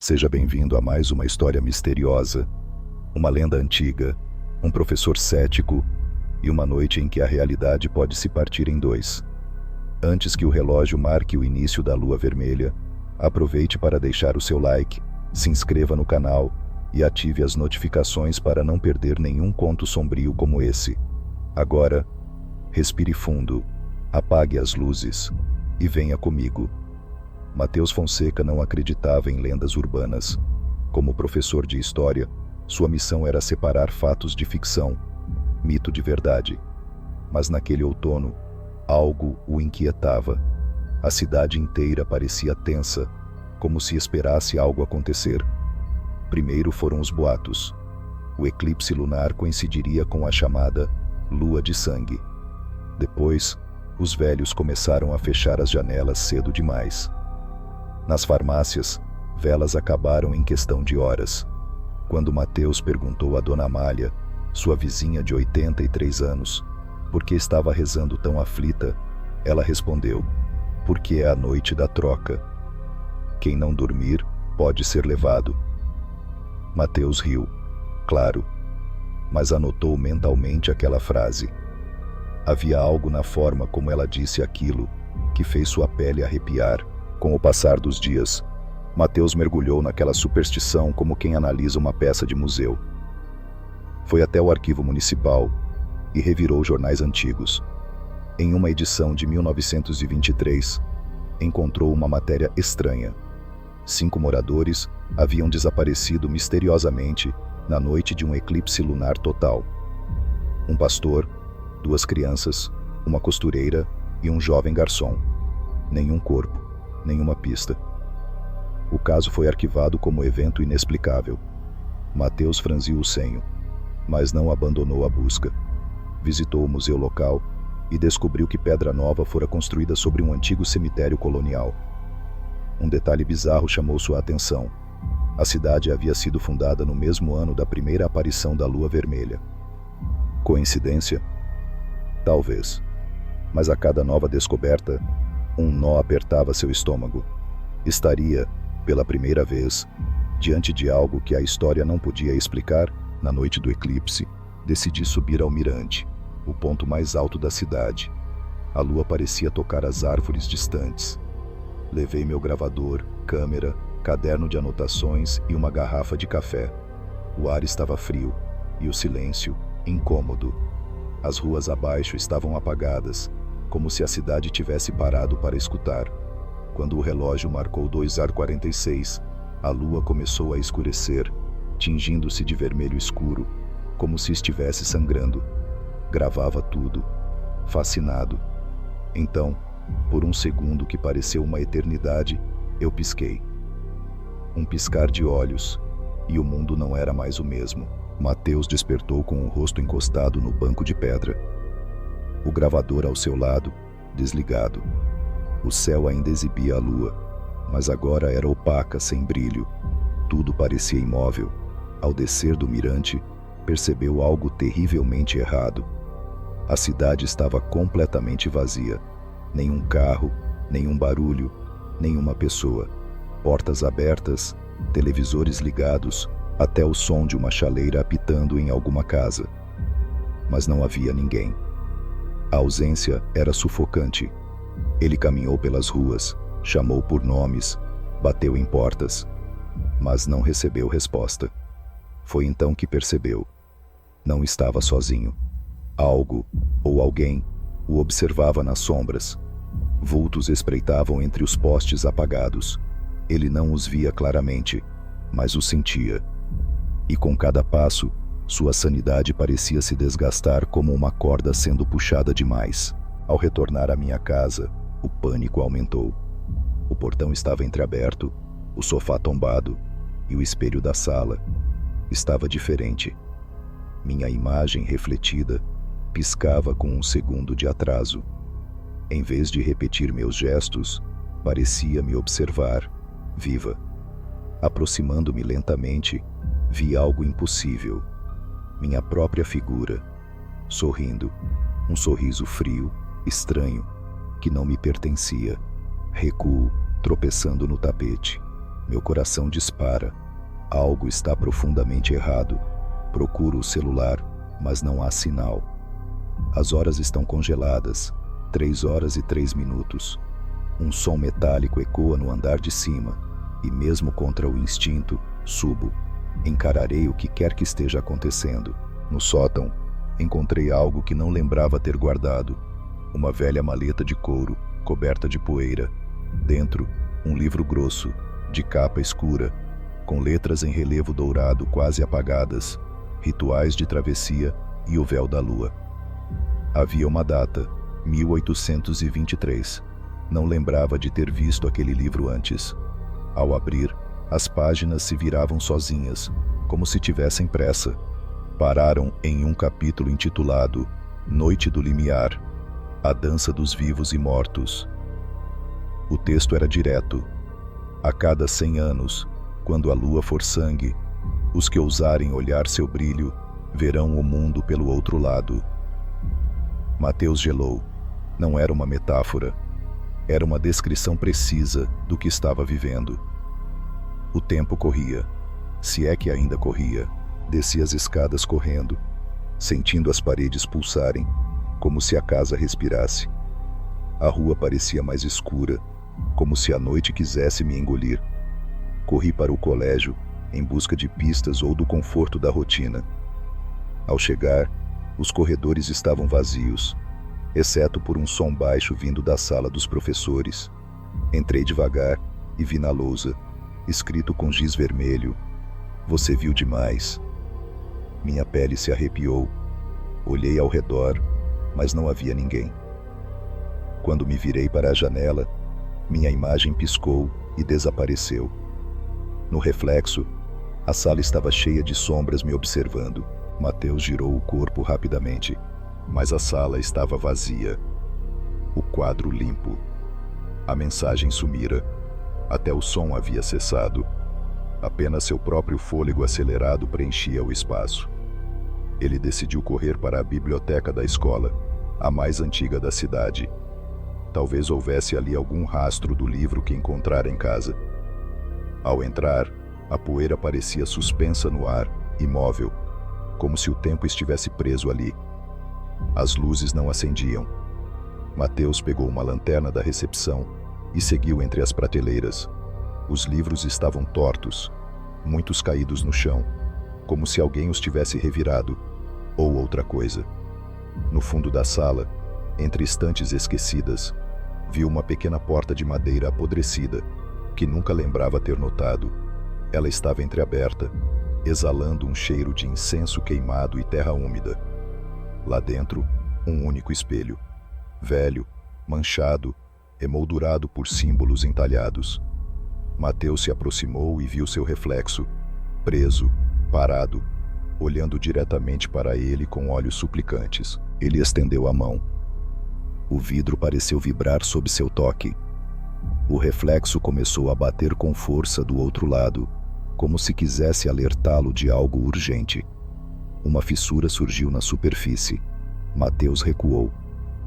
Seja bem-vindo a mais uma história misteriosa, uma lenda antiga, um professor cético e uma noite em que a realidade pode se partir em dois. Antes que o relógio marque o início da lua vermelha, aproveite para deixar o seu like, se inscreva no canal e ative as notificações para não perder nenhum conto sombrio como esse. Agora, respire fundo, apague as luzes e venha comigo. Matheus Fonseca não acreditava em lendas urbanas. Como professor de história, sua missão era separar fatos de ficção, mito de verdade. Mas naquele outono, algo o inquietava. A cidade inteira parecia tensa, como se esperasse algo acontecer. Primeiro foram os boatos. O eclipse lunar coincidiria com a chamada Lua de Sangue. Depois, os velhos começaram a fechar as janelas cedo demais. Nas farmácias, velas acabaram em questão de horas. Quando Matheus perguntou a Dona Amália, sua vizinha de 83 anos, por que estava rezando tão aflita, ela respondeu: porque é a noite da troca. Quem não dormir pode ser levado. Matheus riu, claro, mas anotou mentalmente aquela frase. Havia algo na forma como ela disse aquilo que fez sua pele arrepiar. Com o passar dos dias, Matheus mergulhou naquela superstição como quem analisa uma peça de museu. Foi até o arquivo municipal e revirou jornais antigos. Em uma edição de 1923, encontrou uma matéria estranha. 5 moradores haviam desaparecido misteriosamente na noite de um eclipse lunar total. Um pastor, 2 crianças, uma costureira e um jovem garçom. Nenhum corpo. Nenhuma pista. O caso foi arquivado como evento inexplicável. Matheus franziu o senho, mas não abandonou a busca. Visitou o museu local e descobriu que Pedra Nova fora construída sobre um antigo cemitério colonial. Um detalhe bizarro chamou sua atenção. A cidade havia sido fundada no mesmo ano da primeira aparição da Lua Vermelha. Coincidência? Talvez. Mas a cada nova descoberta, um nó apertava seu estômago. Estaria, pela primeira vez, diante de algo que a história não podia explicar. Na noite do eclipse, decidi subir ao mirante, o ponto mais alto da cidade. A lua parecia tocar as árvores distantes. Levei meu gravador, câmera, caderno de anotações e uma garrafa de café. O ar estava frio e o silêncio incômodo. As ruas abaixo estavam apagadas, como se a cidade tivesse parado para escutar. Quando o relógio marcou 2h46, a lua começou a escurecer, tingindo-se de vermelho escuro, como se estivesse sangrando. Gravava tudo, fascinado. Então, por um segundo que pareceu uma eternidade, eu pisquei. Um piscar de olhos, e o mundo não era mais o mesmo. Matheus despertou com o rosto encostado no banco de pedra. O gravador ao seu lado, desligado. O céu ainda exibia a lua, mas agora era opaca, sem brilho. Tudo parecia imóvel. Ao descer do mirante, percebeu algo terrivelmente errado. A cidade estava completamente vazia. Nenhum carro, nenhum barulho, nenhuma pessoa. Portas abertas, televisores ligados, até o som de uma chaleira apitando em alguma casa. Mas não havia ninguém. A ausência era sufocante. Ele caminhou pelas ruas, chamou por nomes, bateu em portas, mas não recebeu resposta. Foi então que percebeu. Não estava sozinho. Algo, ou alguém, o observava nas sombras. Vultos espreitavam entre os postes apagados. Ele não os via claramente, mas os sentia. E com cada passo, sua sanidade parecia se desgastar como uma corda sendo puxada demais. Ao retornar à minha casa, o pânico aumentou. O portão estava entreaberto, o sofá tombado e o espelho da sala estava diferente. Minha imagem refletida piscava com um segundo de atraso. Em vez de repetir meus gestos, parecia me observar, viva. Aproximando-me lentamente, vi algo impossível. Minha própria figura, sorrindo, um sorriso frio, estranho, que não me pertencia. Recuo, tropeçando no tapete. Meu coração dispara. Algo está profundamente errado. Procuro o celular, mas não há sinal. As horas estão congeladas. 3 horas e 3 minutos. Um som metálico ecoa no andar de cima, e mesmo contra o instinto, subo. Encararei o que quer que esteja acontecendo. No sótão, encontrei algo que não lembrava ter guardado. Uma velha maleta de couro, coberta de poeira. Dentro, um livro grosso, de capa escura, com letras em relevo dourado quase apagadas, rituais de travessia e o véu da lua. Havia uma data, 1823. Não lembrava de ter visto aquele livro antes. Ao abrir, as páginas se viravam sozinhas, como se tivessem pressa. Pararam em um capítulo intitulado Noite do Limiar, a dança dos vivos e mortos. O texto era direto. A cada 100 anos, quando a lua for sangue, os que ousarem olhar seu brilho verão o mundo pelo outro lado. Mateus gelou. Não era uma metáfora. Era uma descrição precisa do que estava vivendo. O tempo corria, se é que ainda corria. Desci as escadas correndo, sentindo as paredes pulsarem, como se a casa respirasse. A rua parecia mais escura, como se a noite quisesse me engolir. Corri para o colégio, em busca de pistas ou do conforto da rotina. Ao chegar, os corredores estavam vazios, exceto por um som baixo vindo da sala dos professores. Entrei devagar e vi na lousa, escrito com giz vermelho: "Você viu demais." Minha pele se arrepiou. Olhei ao redor, mas não havia ninguém. Quando me virei para a janela, minha imagem piscou e desapareceu. No reflexo, a sala estava cheia de sombras me observando. Mateus girou o corpo rapidamente, mas a sala estava vazia. O quadro limpo. A mensagem sumira. Até o som havia cessado. Apenas seu próprio fôlego acelerado preenchia o espaço. Ele decidiu correr para a biblioteca da escola, a mais antiga da cidade. Talvez houvesse ali algum rastro do livro que encontrara em casa. Ao entrar, a poeira parecia suspensa no ar, imóvel, como se o tempo estivesse preso ali. As luzes não acendiam. Mateus pegou uma lanterna da recepção e seguiu entre as prateleiras. Os livros estavam tortos, muitos caídos no chão, como se alguém os tivesse revirado, ou outra coisa. No fundo da sala, entre estantes esquecidas, viu uma pequena porta de madeira apodrecida, que nunca lembrava ter notado. Ela estava entreaberta, exalando um cheiro de incenso queimado e terra úmida. Lá dentro, um único espelho, velho, manchado, emoldurado por símbolos entalhados. Mateus se aproximou e viu seu reflexo, preso, parado, olhando diretamente para ele com olhos suplicantes. Ele estendeu a mão. O vidro pareceu vibrar sob seu toque. O reflexo começou a bater com força do outro lado, como se quisesse alertá-lo de algo urgente. Uma fissura surgiu na superfície. Mateus recuou,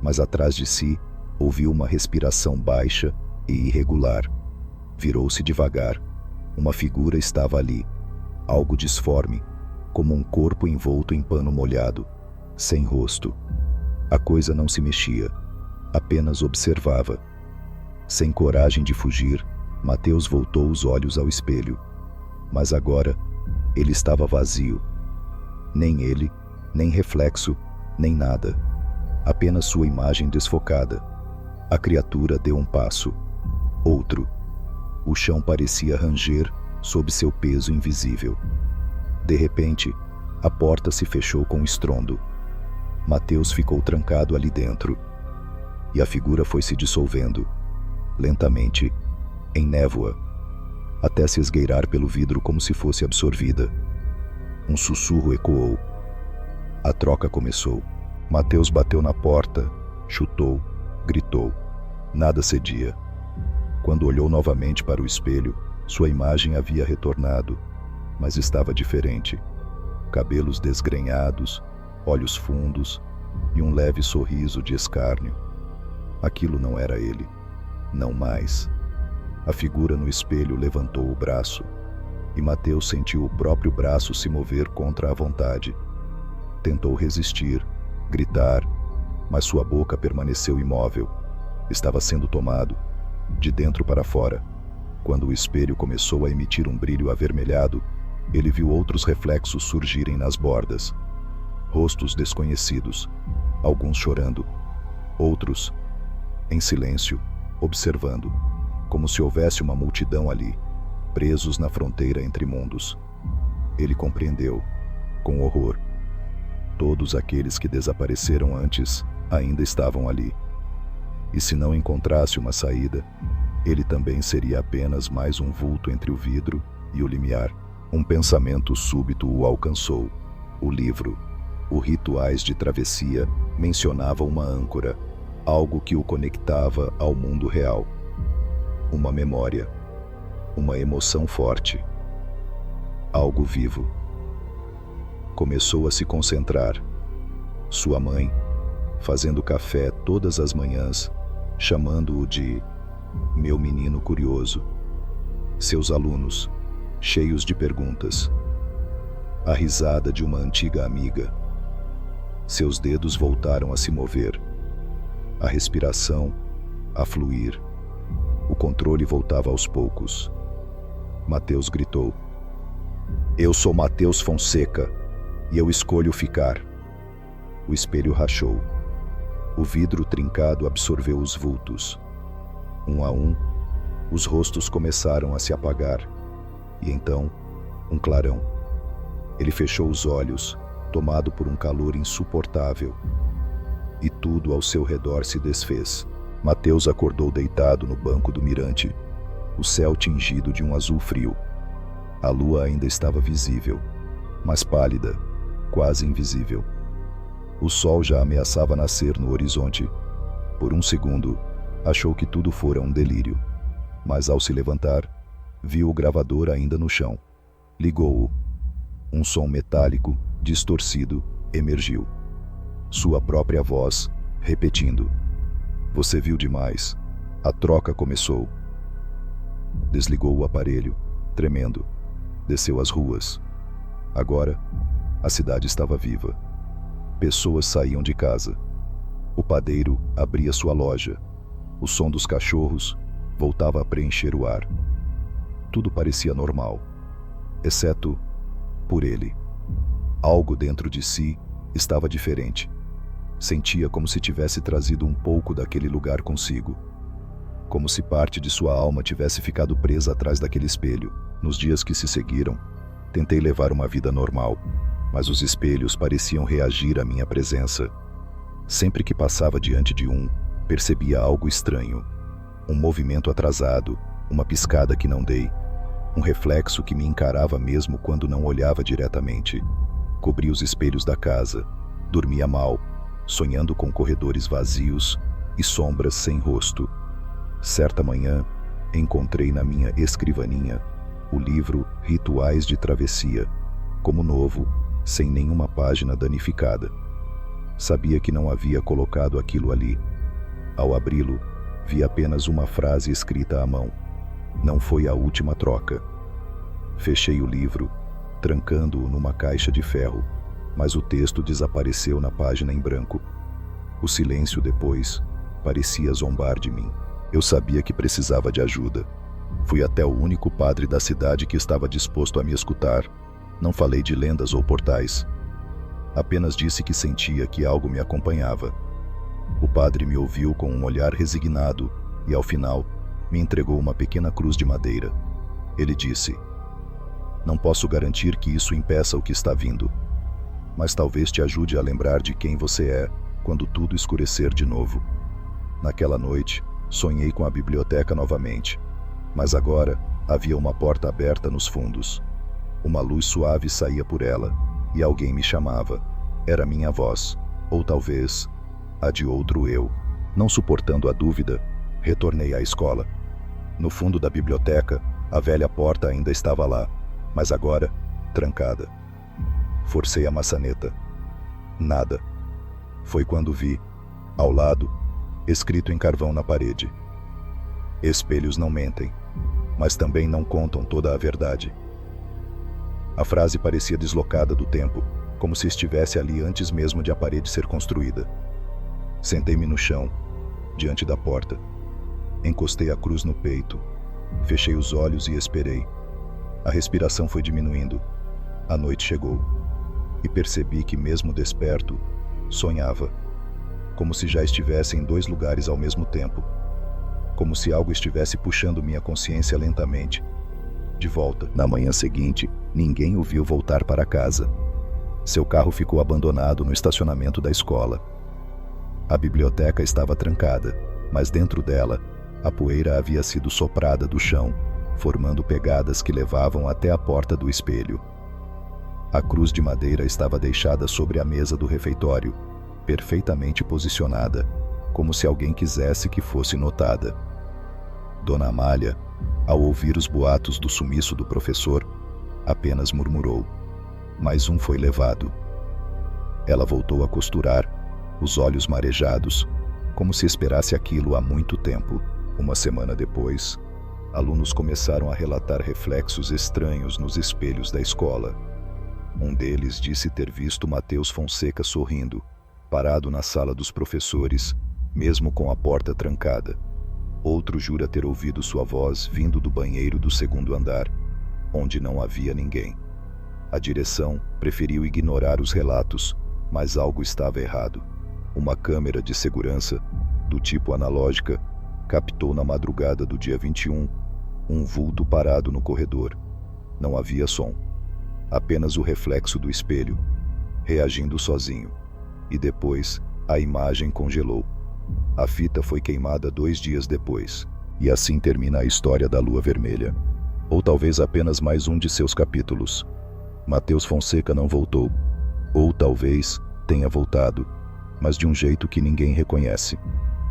mas atrás de si ouviu uma respiração baixa e irregular. Virou-se devagar. Uma figura estava ali, algo disforme, como um corpo envolto em pano molhado, sem rosto. A coisa não se mexia, apenas observava. Sem coragem de fugir, Mateus voltou os olhos ao espelho. Mas agora, ele estava vazio. Nem ele, nem reflexo, nem nada. Apenas sua imagem desfocada. A criatura deu um passo. Outro. O chão parecia ranger sob seu peso invisível. De repente, a porta se fechou com estrondo. Mateus ficou trancado ali dentro. E a figura foi se dissolvendo, lentamente, em névoa, até se esgueirar pelo vidro como se fosse absorvida. Um sussurro ecoou. A troca começou. Mateus bateu na porta, chutou, gritou. Nada cedia. Quando olhou novamente para o espelho, sua imagem havia retornado, mas estava diferente. Cabelos desgrenhados, olhos fundos e um leve sorriso de escárnio. Aquilo não era ele. Não mais. A figura no espelho levantou o braço, e Mateus sentiu o próprio braço se mover contra a vontade. Tentou resistir, gritar, mas sua boca permaneceu imóvel. Estava sendo tomado, de dentro para fora. Quando o espelho começou a emitir um brilho avermelhado, ele viu outros reflexos surgirem nas bordas. Rostos desconhecidos, alguns chorando, outros, em silêncio, observando, como se houvesse uma multidão ali, presos na fronteira entre mundos. Ele compreendeu, com horror. Todos aqueles que desapareceram antes ainda estavam ali. E se não encontrasse uma saída, ele também seria apenas mais um vulto entre o vidro e o limiar. Um pensamento súbito o alcançou. O livro, o Rituais de Travessia, mencionava uma âncora, algo que o conectava ao mundo real. Uma memória, uma emoção forte, algo vivo. Começou a se concentrar. Sua mãe, fazendo café todas as manhãs, chamando-o de meu menino curioso. Seus alunos, cheios de perguntas. A risada de uma antiga amiga. Seus dedos voltaram a se mover. A respiração a fluir. O controle voltava aos poucos. Mateus gritou: "Eu sou Mateus Fonseca e eu escolho ficar." O espelho rachou. O vidro trincado absorveu os vultos. Um a um, os rostos começaram a se apagar. E então, um clarão. Ele fechou os olhos, tomado por um calor insuportável. E tudo ao seu redor se desfez. Mateus acordou deitado no banco do mirante, o céu tingido de um azul frio. A lua ainda estava visível, mas pálida, quase invisível. O sol já ameaçava nascer no horizonte. Por um segundo, achou que tudo fora um delírio, mas ao se levantar, viu o gravador ainda no chão. Ligou-o. Um som metálico, distorcido, emergiu. Sua própria voz, repetindo: "Você viu demais. A troca começou." Desligou o aparelho, tremendo. Desceu as ruas. Agora, a cidade estava viva. Pessoas saíam de casa. O padeiro abria sua loja. O som dos cachorros voltava a preencher o ar. Tudo parecia normal, exceto por ele. Algo dentro de si estava diferente. Sentia como se tivesse trazido um pouco daquele lugar consigo. Como se parte de sua alma tivesse ficado presa atrás daquele espelho. Nos dias que se seguiram, tentei levar uma vida normal, mas os espelhos pareciam reagir à minha presença. Sempre que passava diante de um, percebia algo estranho. Um movimento atrasado, uma piscada que não dei, um reflexo que me encarava mesmo quando não olhava diretamente. Cobri os espelhos da casa, dormia mal, sonhando com corredores vazios e sombras sem rosto. Certa manhã, encontrei na minha escrivaninha o livro Rituais de Travessia, como novo, sem nenhuma página danificada. Sabia que não havia colocado aquilo ali. Ao abri-lo, vi apenas uma frase escrita à mão: "Não foi a última troca." Fechei o livro, trancando-o numa caixa de ferro, mas o texto desapareceu na página em branco. O silêncio depois parecia zombar de mim. Eu sabia que precisava de ajuda. Fui até o único padre da cidade que estava disposto a me escutar. Não falei de lendas ou portais. Apenas disse que sentia que algo me acompanhava. O padre me ouviu com um olhar resignado e, ao final, me entregou uma pequena cruz de madeira. Ele disse: "Não posso garantir que isso impeça o que está vindo, mas talvez te ajude a lembrar de quem você é quando tudo escurecer de novo." Naquela noite, sonhei com a biblioteca novamente, mas agora havia uma porta aberta nos fundos. Uma luz suave saía por ela, e alguém me chamava. Era minha voz, ou talvez a de outro eu. Não suportando a dúvida, retornei à escola. No fundo da biblioteca, a velha porta ainda estava lá, mas agora trancada. Forcei a maçaneta. Nada. Foi quando vi, ao lado, escrito em carvão na parede: Espelhos não mentem, mas também não contam toda a verdade. A frase parecia deslocada do tempo, como se estivesse ali antes mesmo de a parede ser construída. Sentei-me no chão, diante da porta. Encostei a cruz no peito, fechei os olhos e esperei. A respiração foi diminuindo. A noite chegou. E percebi que, mesmo desperto, sonhava. Como se já estivesse em 2 lugares ao mesmo tempo. Como se algo estivesse puxando minha consciência lentamente. De volta. Na manhã seguinte, ninguém o viu voltar para casa. Seu carro ficou abandonado no estacionamento da escola. A biblioteca estava trancada, mas dentro dela, a poeira havia sido soprada do chão, formando pegadas que levavam até a porta do espelho. A cruz de madeira estava deixada sobre a mesa do refeitório, perfeitamente posicionada, como se alguém quisesse que fosse notada. Dona Amália, ao ouvir os boatos do sumiço do professor, apenas murmurou: "Mais um foi levado." Ela voltou a costurar, os olhos marejados, como se esperasse aquilo há muito tempo. Uma semana depois, alunos começaram a relatar reflexos estranhos nos espelhos da escola. Um deles disse ter visto Matheus Fonseca sorrindo, parado na sala dos professores, mesmo com a porta trancada. Outro jura ter ouvido sua voz vindo do banheiro do 2º andar, onde não havia ninguém. A direção preferiu ignorar os relatos, mas algo estava errado. Uma câmera de segurança, do tipo analógica, captou na madrugada do dia 21 um vulto parado no corredor. Não havia som, apenas o reflexo do espelho, reagindo sozinho. E depois, a imagem congelou. A fita foi queimada 2 dias depois. E assim termina a história da Lua Vermelha. Ou talvez apenas mais um de seus capítulos. Matheus Fonseca não voltou. Ou talvez tenha voltado, mas de um jeito que ninguém reconhece.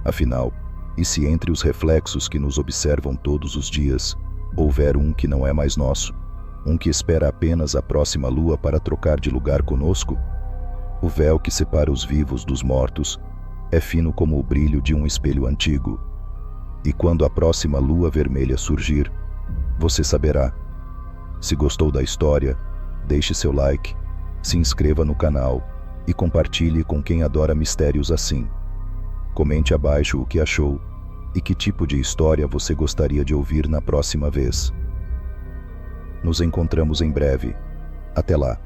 Afinal, e se entre os reflexos que nos observam todos os dias, houver um que não é mais nosso? Um que espera apenas a próxima lua para trocar de lugar conosco? O véu que separa os vivos dos mortos é fino como o brilho de um espelho antigo. E quando a próxima lua vermelha surgir, você saberá. Se gostou da história, deixe seu like, se inscreva no canal e compartilhe com quem adora mistérios assim. Comente abaixo o que achou e que tipo de história você gostaria de ouvir na próxima vez. Nos encontramos em breve. Até lá!